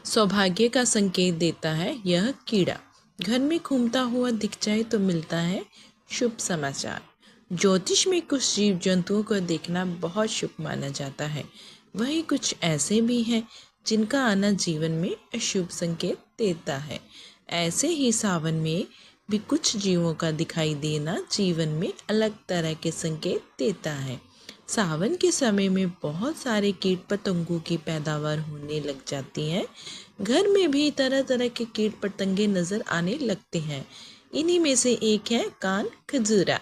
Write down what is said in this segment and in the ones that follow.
सौभाग्य का संकेत देता है यह कीड़ा। घर में घूमता हुआ दिख जाए तो मिलता है शुभ समाचार। ज्योतिष में कुछ जीव जंतुओं को देखना बहुत शुभ माना जाता है। वहीं कुछ ऐसे भी हैं जिनका आना जीवन में अशुभ संकेत देता है। ऐसे ही सावन में भी कुछ जीवों का दिखाई देना जीवन में अलग तरह के संकेत देता है। सावन के समय में बहुत सारे कीट पतंगों की पैदावार होने लग जाती है। घर में भी तरह तरह के कीट पतंगे नजर आने लगते हैं। इन्हीं में से एक है कान खजूरा।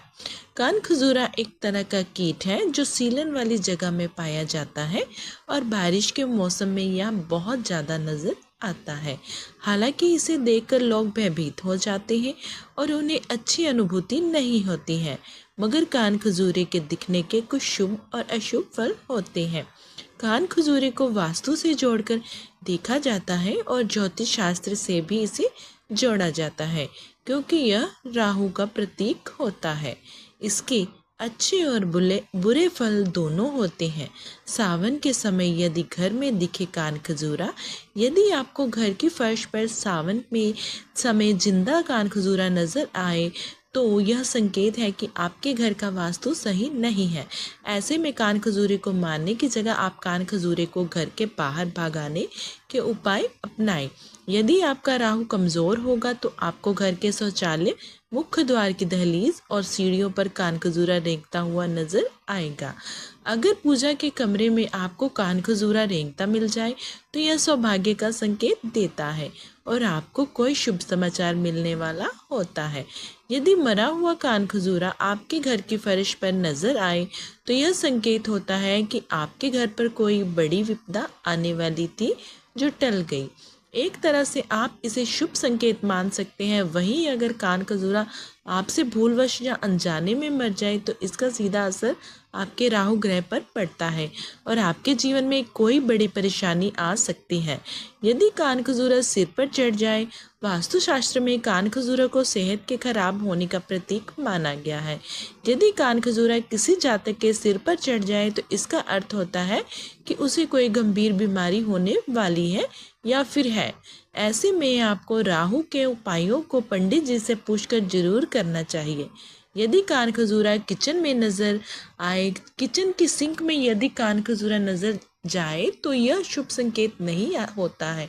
कान खजूरा एक तरह का कीट है जो सीलन वाली जगह में पाया जाता है और बारिश के मौसम में यह बहुत ज़्यादा नजर आता है। हालांकि इसे देखकर लोग भयभीत हो जाते हैं और उन्हें अच्छी अनुभूति नहीं होती है, मगर कान खजूरे के दिखने के कुछ शुभ और अशुभ फल होते हैं। कान खजूरे को वास्तु से जोड़कर देखा जाता है और ज्योतिष शास्त्र से भी इसे जोड़ा जाता है, क्योंकि यह राहु का प्रतीक होता है। इसके अच्छे और बुरे फल दोनों होते हैं। सावन के समय यदि घर में दिखे कान खजूरा, यदि आपको घर की फर्श पर सावन में समय जिंदा कान खजूरा नजर आए तो यह संकेत है कि आपके घर का वास्तु सही नहीं है। ऐसे में कान खजूरे को मारने की जगह आप कान खजूरे को घर के बाहर भगाने के उपाय अपनाएं। यदि आपका राहु कमज़ोर होगा तो आपको घर के शौचालय, मुख्य द्वार की दहलीज और सीढ़ियों पर कान खजूरा रेंगता हुआ नजर आएगा। अगर पूजा के कमरे में आपको कान खजूरा रेंगता मिल जाए तो यह सौभाग्य का संकेत देता है और आपको कोई शुभ समाचार मिलने वाला होता है। यदि मरा हुआ कान खजूरा आपके घर की फर्श पर नजर आए तो यह संकेत होता है कि आपके घर पर कोई बड़ी विपदा आने वाली थी जो टल गई। एक तरह से आप इसे शुभ संकेत मान सकते हैं। वहीं अगर कान खजूरा आपसे भूलवश या अनजाने में मर जाए तो इसका सीधा असर आपके राहु ग्रह पर पड़ता है और आपके जीवन में कोई बड़ी परेशानी आ सकती है। यदि कान खजूरा सिर पर चढ़ जाए, वास्तुशास्त्र में कान खजूरा को सेहत के खराब होने का प्रतीक माना गया है। यदि कान खजूरा किसी जातक के सिर पर चढ़ जाए तो इसका अर्थ होता है कि उसे कोई गंभीर बीमारी होने वाली है या फिर है। ऐसे में आपको राहु के उपायों को पंडित जी से पूछकर जरूर करना चाहिए। यदि कान खजूरा किचन में नजर आए, किचन की सिंक में यदि कान खजूरा नजर जाए तो यह शुभ संकेत नहीं होता है।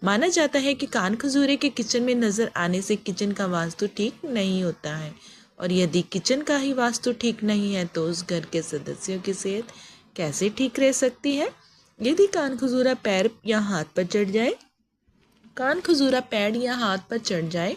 माना जाता है कि कान खजूरे के किचन में नजर आने से किचन का वास्तु ठीक नहीं होता है और यदि किचन का ही वास्तु ठीक नहीं है तो उस घर के सदस्यों की सेहत कैसे ठीक रह सकती है। यदि कान खजूरा पैर या हाथ पर चढ़ जाए, कान खजूरा पैर या हाथ पर चढ़ जाए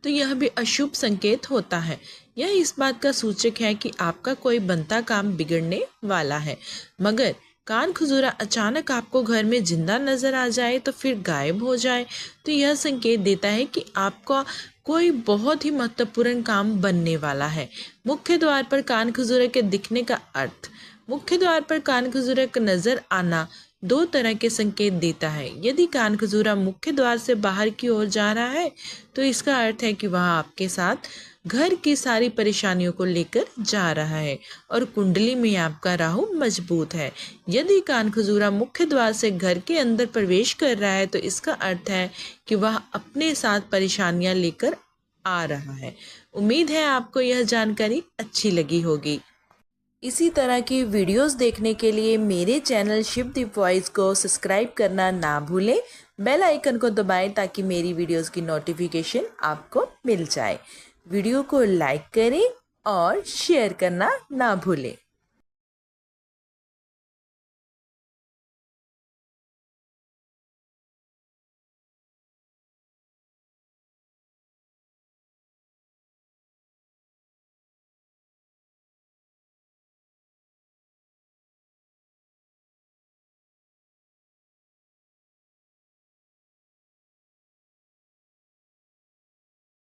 तो यह भी अशुभ संकेत होता है। यह इस बात का सूचक है कि आपका कोई बनता काम बिगड़ने वाला है। मगर कान खजूरा अचानक आपको घर में जिंदा नजर आ जाए तो फिर गायब हो जाए तो यह संकेत देता है कि आपका कोई बहुत ही महत्वपूर्ण काम बनने वाला है। मुख्य द्वार पर कान खजूरे के दिखने का अर्थ। मुख्य द्वार पर कान खजूरे का नजर आना दो तरह के संकेत देता है। यदि कान खजूरा मुख्य द्वार से बाहर की ओर जा रहा है तो इसका अर्थ है कि वह आपके साथ घर की सारी परेशानियों को लेकर जा रहा है और कुंडली में आपका राहु मजबूत है। यदि कान खजूरा मुख्य द्वार से घर के अंदर प्रवेश कर रहा है तो इसका अर्थ है कि वह अपने साथ परेशानियां लेकर आ रहा है। उम्मीद है आपको यह जानकारी अच्छी लगी होगी। इसी तरह की वीडियोस देखने के लिए मेरे चैनल शिवदीप वॉइस को सब्सक्राइब करना ना भूलें। बेल आइकन को दबाएं ताकि मेरी वीडियोस की नोटिफिकेशन आपको मिल जाए। वीडियो को लाइक करें और शेयर करना ना भूलें।